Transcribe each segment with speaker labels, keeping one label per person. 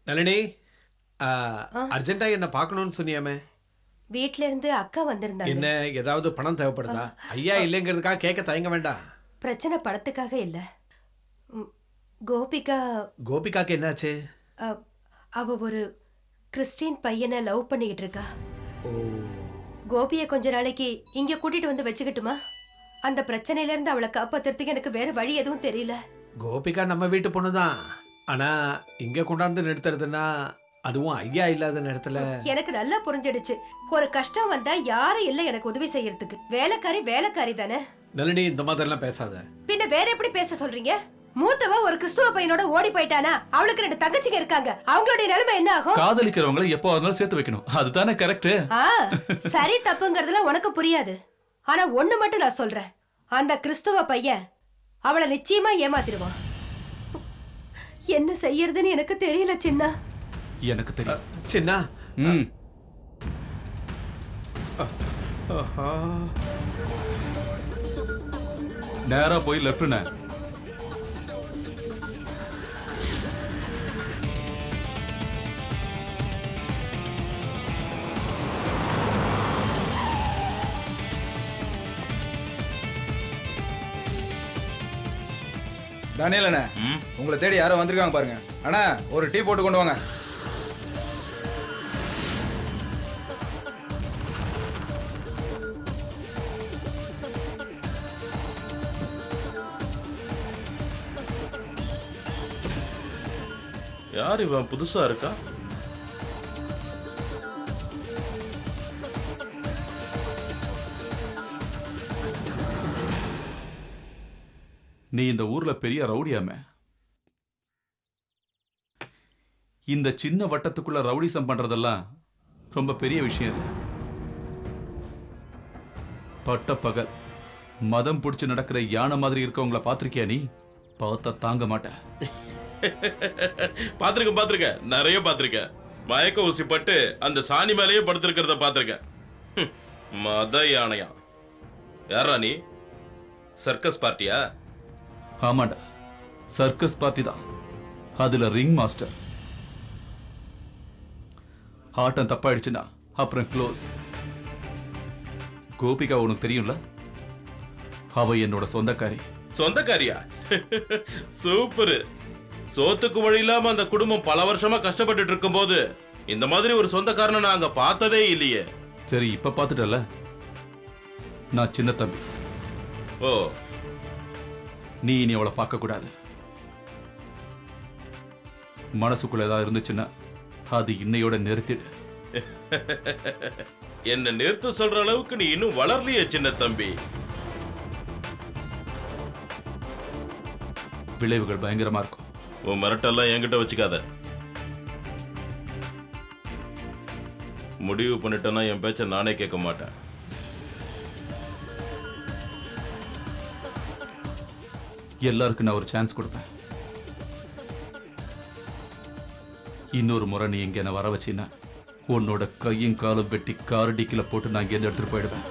Speaker 1: நளினி, அர்ஜென்ட்டா என்ன பார்க்கணும்னு சொன்னியாமே?
Speaker 2: வீட்ல இருந்து அக்கா வந்திருந்தாங்க.
Speaker 1: என்ன ஏதாவது பணம் தேவைப்படுதா? ஐயா இல்லைங்கிறதுக்காக கேட்க தயங்க வேண்டாம்.
Speaker 2: பிரச்சனை பணத்துக்காக இல்ல. கோபிகா
Speaker 1: கோபிகாக்கு என்னாச்சு?
Speaker 2: அவ ஒரு கிறிஸ்டின் பையனை லவ் பண்ணிக்கிட்டு இருக்கா.
Speaker 1: ஓ.
Speaker 2: கோபியை கொஞ்ச நாளைக்கு இங்க கூட்டிட்டு வந்து வச்சுக்கிட்டுமா? அந்த பிரச்சனையில இருந்து அவளை காப்பாத்துறதுக்கு எனக்கு வேற வழி எதுவும் தெரியல.
Speaker 1: கோபிகா நம்ம வீட்டு பொண்ணுதான். ஆனா இங்க கொண்டாந்து நிறுத்துறதுன்னா, அதுவும் ஐயா இல்லாத நேரத்துல.
Speaker 2: எனக்கு நல்லா புரிஞ்சிடுச்சு. ஒரு கஷ்டம் வந்தா யாரும் இல்ல எனக்கு உதவி செய்யறதுக்கு. வேலைக்காரி வேலைக்காரி தானே.
Speaker 1: நளினி, இந்த மாதிரிலாம் பேசாத.
Speaker 2: பின்ன வேற எப்படி பேச சொல்றீங்க? மூத்தவ ஒரு கிறிஸ்துவ பையனோட ஓடி போயிட்டானா, அவளுக்கு 2 தங்கச்சிங்க இருக்காங்க. அவங்களுடைய நிலைமை என்ன ஆகும்?
Speaker 3: காதலிக்கிறவங்களை எப்போ வந்தாலும் சேர்த்து வைக்கணும். அதுதானே கரெக்ட்.
Speaker 2: சரி தப்புங்கிறதுல உனக்கு புரியாது. ஆனா ஒண்ணு மட்டும் நான் சொல்றேன். அந்த கிறிஸ்துவ பையன் அவளை நிச்சயமா ஏமாத்திடுவான். என்ன செய்யறதுன்னு எனக்கு தெரியல சின்னா.
Speaker 3: எனக்கு தெரியும்
Speaker 1: சின்னா.
Speaker 3: நேரா போய் லெப்ட்னு.
Speaker 4: டேனியல் அண்ணா, உங்களை தேடி யாரோ வந்திருக்காங்க பாருங்க. அண்ணா, ஒரு டீ போட்டு கொண்டு வாங்க.
Speaker 5: யார் இவன்? புதுசா இருக்கா?
Speaker 3: நீ இந்த ஊர்ல பெரிய ரவுடியாமே. இந்த சின்ன வட்டத்துக்குள்ள ரவுடிசம் பண்றதெல்லாம் ரொம்ப பெரிய விஷயம் இல்லை. பட்ட பகல் மதம் பிடிச்சு நடக்கிற யானை மாதிரி இருக்கவங்கள பாத்திருக்கியா? நீ பார்த்தா தாங்க மாட்ட.
Speaker 5: பாத்திருக்கேன், நிறைய பாத்திருக்கேன். மயக்க ஊசி பட்டு அந்த சாணி மேலேயே படுத்திருக்கிறத பாத்திருக்கேன். மத யானையா? யாரா நீ? சர்க்கஸ் பார்ட்டியா?
Speaker 3: ஆமாண்டா, சர்க்கஸ் பார்ட்டி தான். அதுல ரிங் மாஸ்டர். ஆட்டம் தப்பாயிடுச்சுன்னா அப்புறம் க்ளோஸ். கோபிகா உனக்கு தெரியும்ல? அவ என்னோட சொந்தக்காரி.
Speaker 5: சொந்தக்காரியா? சூப்பர். சோத்துக்கு வழி இல்லாம அந்த குடும்பம் பல வருஷமா கஷ்டப்பட்டு இருக்கும் போது இந்த மாதிரி ஒரு சொந்தக்காரனை நாங்க பார்த்ததே இல்லையே.
Speaker 3: சரி, இப்ப பாத்துட்டல. நான் சின்ன தம்பி.
Speaker 5: ஓ.
Speaker 3: நீ இனி அவளை பார்க்க கூடாது. மனசுக்குள்ள ஏதாவது இருந்துச்சுன்னா அது இன்னையோட நிறுத்திடு.
Speaker 5: என்ன நிறுத்த சொல்ற அளவுக்கு நீ இன்னும் வளரலையே சின்ன தம்பி.
Speaker 3: விளைவுகள் பயங்கரமா இருக்கும்.
Speaker 5: உன் மிரட்டெல்லாம் என்கிட்ட வச்சுக்காத. முடிவு பண்ணிட்டேன்னா என் பேச்ச நானே கேட்க மாட்டேன்.
Speaker 3: எல்லாருக்கும் நான் ஒரு சான்ஸ் கொடுப்பேன். இன்னொரு முறை நீ இங்க என்ன வர வச்சின்னா உன்னோட கையும் காலும் வெட்டி காரடிக்கில போட்டு நான் இங்க எடுத்துட்டு போயிடுவேன்.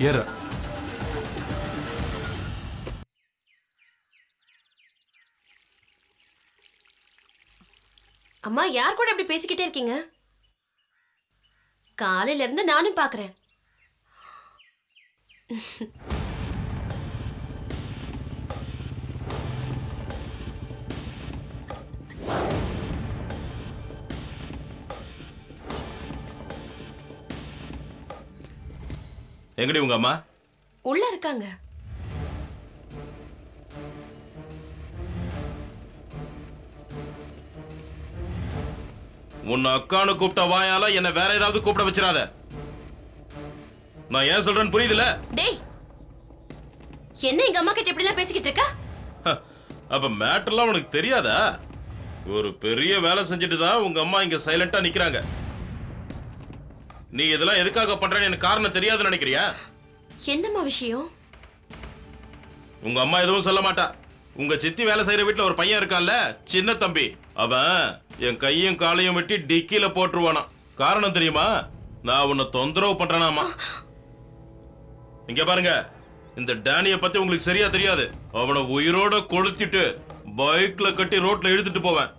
Speaker 3: ஏற.
Speaker 6: அம்மா, யார் கூட அப்படி பேசிக்கிட்டே இருக்கீங்க? காலையில இருந்து நானும் பாக்குறேன்.
Speaker 5: எங்கடி உங்க அம்மா?
Speaker 6: உள்ள இருக்காங்க.
Speaker 5: உன்னை அக்கானு கூப்பிட்ட வாயால என்ன வேற ஏதாவது கூப்பிட வச்சிடாத. நான் ஏன் சொல்றேன்னு புரியுதுல?
Speaker 6: டேய், என்ன எங்க அம்மா கிட்ட இப்படி எல்லாம் பேசிக்கிட்டு இருக்க?
Speaker 5: அப்ப மேட்டர்லாம் உனக்கு தெரியாதா? ஒரு பெரிய வேலை செஞ்சுட்டு தான் உங்க அம்மா இங்க சைலண்டா நிக்கிறாங்க. நீ இதெல்லாம் எதுக்காக பண்றேன்னு எனக்கு காரணம் தெரியாதுன்னு நினைக்கிறியா?
Speaker 6: என்னம்மா விஷயம்?
Speaker 5: உங்க அம்மா எதுவும் சொல்ல மாட்டா. உங்க சித்தி வேலை செய்யற வீட்டுல ஒரு பையன் இருக்கான்ல, சின்ன தம்பி. அவன் என் கையும் காலையும் வெட்டி டிக்கில போட்டுருவானா. காரணம் தெரியுமா? நான் உன்னை தொந்தரவு பண்றேனாமா. இங்க பாருங்க, இந்த டேனிய பத்தி உங்களுக்கு சரியா தெரியாது. அவனை உயிரோட கொளுத்திட்டு பைக்ல கட்டி ரோட்ல இழுத்துட்டு போவேன்.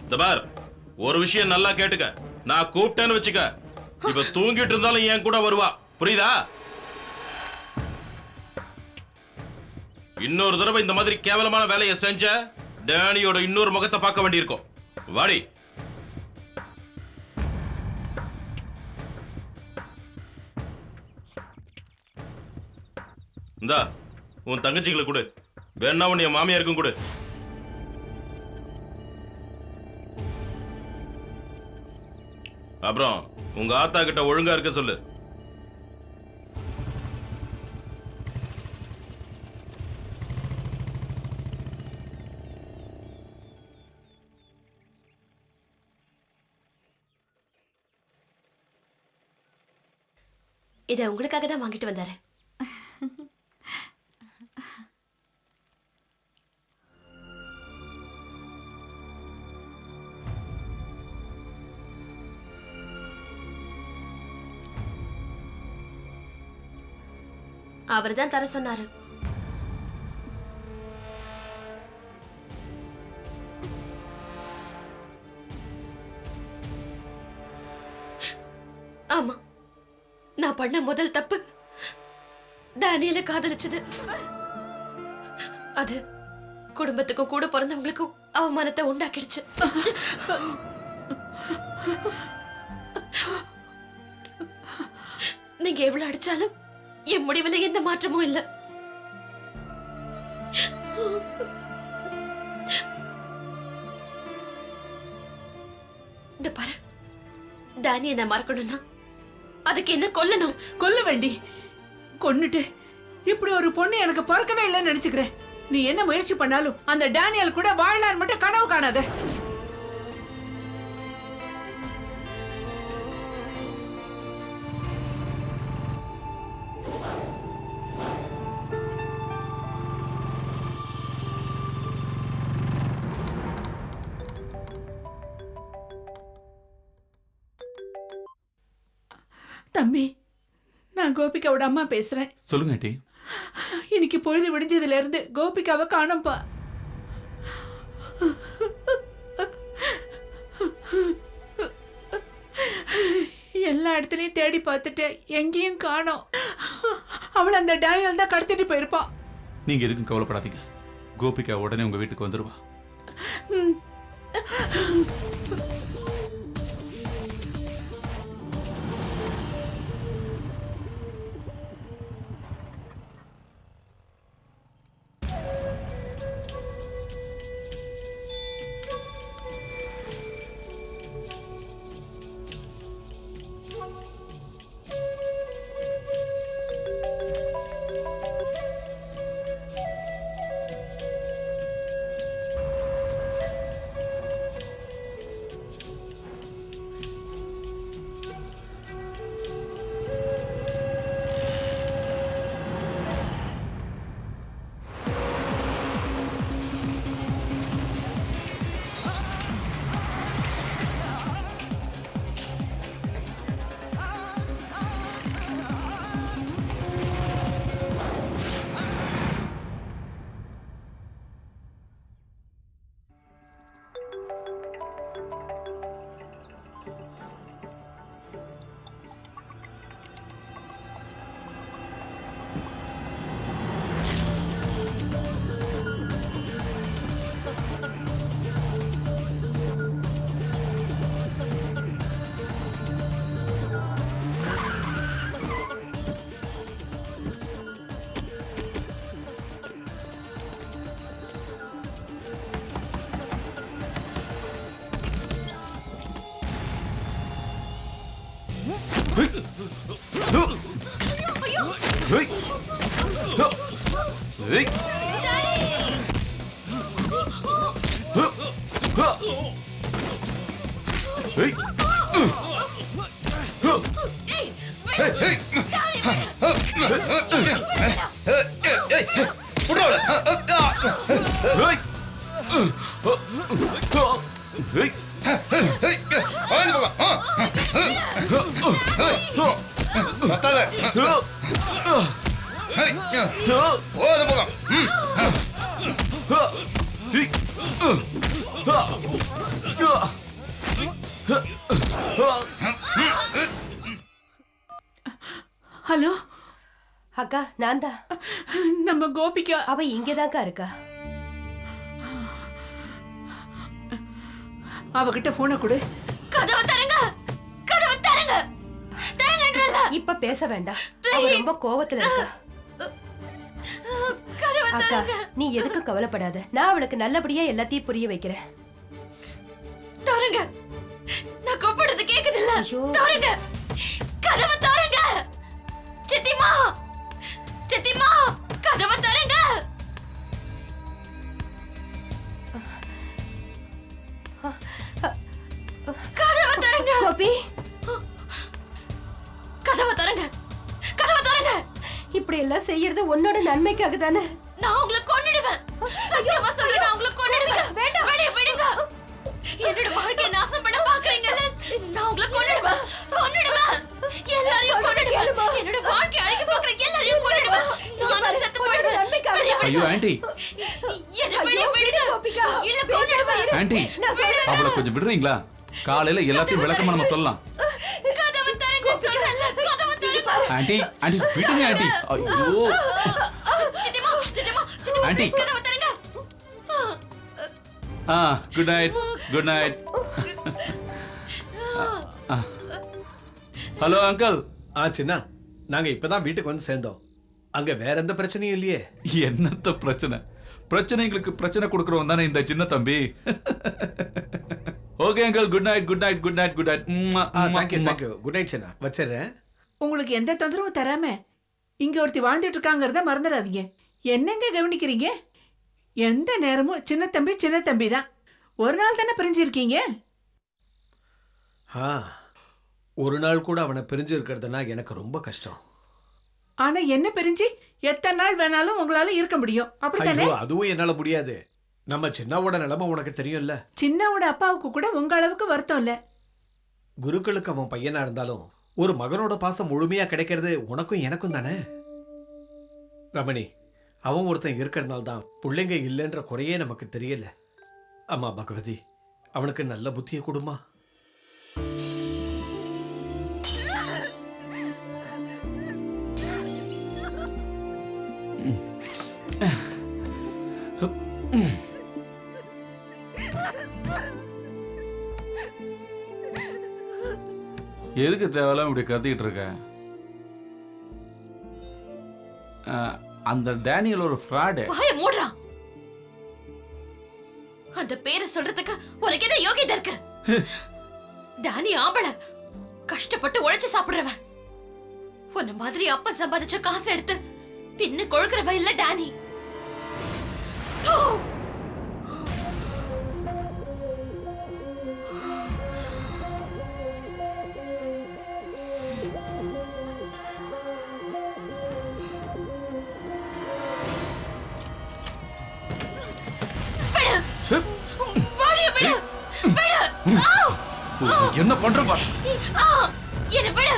Speaker 5: இந்த பார், ஒரு விஷயம் நல்லா கேட்டுக்க. நான் கூப்பிட்டேன்னு வச்சுக்க, இப்ப தூங்கிட்டு இருந்தாலும் என் கூட வருவா. புரியுதா? இன்னொரு தடவை இந்த மாதிரி கேவலமான வேலையை செஞ்ச டேனியோட இன்னொரு முகத்தை பார்க்க வேண்டியிருக்கும். வாடி. இந்தா உன் தங்கச்சிகளை கொடு, வேணா உன் என் மாமியாருக்கும் கொடு. அப்புறம் உங்க ஆத்தா கிட்ட ஒழுங்கா இருக்க சொல்லு.
Speaker 6: இதை உங்களுக்காக தான் வாங்கிட்டு வந்தாரு. அவர் தான் தர சொன்னாரு. ஆமா, நான் பண்ண முதல் தப்பு டேனியலை காதலிச்சது. அது குடும்பத்துக்கும் கூட பிறந்தவங்களுக்கும் அவமானத்தை உண்டாக்கிடுச்சு. நீங்க எவ்வளவு அடிச்சாலும் என் முடிவில் எந்த மாற்றமும் இல்லை. இந்த பாரு, டேனியை நான் மறக்கணும்னா அதுக்கு என்ன கொல்லணும்.
Speaker 7: கொல்ல வேண்டி கொன்னுட்டு இப்படி ஒரு பொண்ணு எனக்கு பிறக்கவே இல்லைன்னு நினைச்சுக்கிறேன். நீ என்ன முயற்சி பண்ணாலும் அந்த டேனியல் கூட வாழலான்னு மட்டும் கனவு காணாத. தம்பி, நான் கோபிகாவோட அம்மா பேசுறேன்.
Speaker 3: சொல்லுங்க ஆண்டி.
Speaker 7: இன்னைக்கு பொழுது விடிஞ்சதுல இருந்து கோபிகாவை காணோம்பா. எல்லா இடத்துலயும் தேடி பார்த்துட்டு எங்கேயும் காணோம். அவளை அந்த டேனியல் தான் கடத்திட்டு போயிருப்பா.
Speaker 3: நீங்க எதுக்கும் கவலைப்படாதீங்க. கோபிகா உடனே உங்க வீட்டுக்கு வந்துருவா.
Speaker 7: ம்.
Speaker 4: பத்தாத. ஹை, போது போகும்.
Speaker 7: ஹலோ
Speaker 2: அக்கா நான் தான்.
Speaker 7: நம்ம கோபிகா
Speaker 2: அவ இங்கதான்க்கா இருக்கா.
Speaker 7: அவகிட்ட போனை கொடு.
Speaker 6: கதவை தரங்க, கதவை தரங்க, தரங்கன்றல.
Speaker 2: இப்ப பேச வேண்டாம், அவ ரொம்ப கோவத்துல இருக்கா.
Speaker 6: கதவை
Speaker 2: அக்கா
Speaker 6: தரங்க.
Speaker 2: நீ எதுக்கும் கவலைப்படாத, நான் அவளுக்கு நல்லபடியா எல்லாத்தையும் புரிய வைக்கிறேன்.
Speaker 6: தரங்க, நான் கூப்பிடுறது கேக்குதில்ல.
Speaker 2: ஐயோ.
Speaker 6: தரங்க, கதவை தரங்க. சித்திமா, சித்திமா, கதவை தரங்க. கதவை தரங்க.
Speaker 2: கோபி
Speaker 6: கதவை தரங்க, கதவை தரங்க.
Speaker 2: இப்படி எல்லாம் செய்யறது உன்னோட நன்மைக்காக தானே.
Speaker 6: நான் உங்களை கொன்னுடுவேன். சத்தியமா சொல்றேன், நான் உங்களை கொன்னுடுவேன்.
Speaker 2: வேண்டாம்.
Speaker 6: வெளிய விடுங்க. என்னோட வாழ்க்கையை நாசம் பண்ண பாக்குறீங்கல்ல, நான் உங்களை கொன்னுடுவேன், கொன்னுடுவேன். எல்லாரையும் கொன்னுடுவேன். என்னோட வாழ்க்கையை அழிக்க பாக்குற எல்லாரையும் கொன்னுடுவேன். நானும் செத்து போயிடுவேன். வெளிய விடுங்க.
Speaker 3: ஐயோ ஆண்டி,
Speaker 6: என்னை வெளிய விடுங்க.
Speaker 2: கோபிகா,
Speaker 6: இல்ல கொன்னுடுவேன்.
Speaker 3: ஆண்டி அவளை கொஞ்சம் விடுறீங்களா? காலையில எல்லாத்தையும் விளக்கமா நம்ம சொல்லலாம்.
Speaker 6: கதவை தரங்க சொல்றேன்ல, கதவை தரங்க.
Speaker 3: ஆண்டி ஆண்டி விடுங்க ஆண்டி. ஐயோ
Speaker 6: சித்திமா, சித்திமா, சித்திமா,
Speaker 3: ஆண்டி.
Speaker 6: please கதவை தரங்க.
Speaker 3: Good night, good night. Hello uncle.
Speaker 1: சின்ன, நாங்க இப்பதான் வீட்டுக்கு வந்து சேர்ந்தோம். அங்க வேற எந்த பிரச்சனையும் இல்லையே.
Speaker 3: என்னத்த பிரச்சனை? பிரச்சனைகளுக்கு பிரச்சனை கொடுக்கறவன் தானே இந்த சின்ன தம்பி. Okay uncle, good night, good night, good night, good night.
Speaker 1: Thank you thank you. Good night சின்ன, வச்சிடுறேன்.
Speaker 7: உங்களுக்கு எந்த தொந்தரவும் தராம இங்க ஒருத்தி வாழ்ந்துட்டு இருக்காங்கிறத மறந்துடாதீங்க. என்னங்க கவனிக்கிறீங்க? எந்த நேரமும் சின்ன தம்பி தான். ஒரு நாள் தானே பிரிஞ்சிருக்கீங்க.
Speaker 1: ஒரு நாள் கூட அவனை பிரிஞ்சு இருக்கிறதுனா எனக்கு ரொம்ப கஷ்டம்.
Speaker 7: ஆனா என்ன பிரிஞ்சு எத்தனை நாள் வேணாலும் உங்களால இருக்க முடியும், அப்படித்தானே?
Speaker 1: ஐயோ, அதுவும் என்னால முடியாது. நம்ம சின்னாவோட நிலைமை உனக்கு தெரியும்ல.
Speaker 7: சின்னாவோட அப்பாவுக்கு கூட உங்க அளவுக்கு வருத்தம் இல்ல.
Speaker 1: குருக்களுக்கு அவன் பையனா இருந்தாலும் ஒரு மகனோட பாசம் முழுமையா கிடைக்கிறது உனக்கும் எனக்கும் தானே. ரமணி, அவன் ஒருத்தன் இருக்கிறதுனால தான் பிள்ளைங்க இல்லைன்ற குறையே நமக்கு தெரியல. அம்மா பகவதி, அவனுக்கு நல்ல புத்தியை கொடுமா.
Speaker 3: எதுக்கு தேவையில்லாம இப்படி கத்திக்கிட்டு இருக்க? அந்த டேனியல் ஒரு ஃப்ராடு.
Speaker 6: வாயை மூடுறா. அந்த பேரை சொல்றதுக்கு உனக்கு என்ன யோகியதை இருக்கு? டானி ஆம்பளை, கஷ்டப்பட்டு உழைச்சு சாப்பிடுறவன். உன்ன மாதிரி அப்பா சம்பாதிச்ச காசு எடுத்து தின்னு கொழுக்கிறவ இல்ல டானி. தூ.
Speaker 3: என்ன பண்ற பாரு.
Speaker 6: என்ன விடு.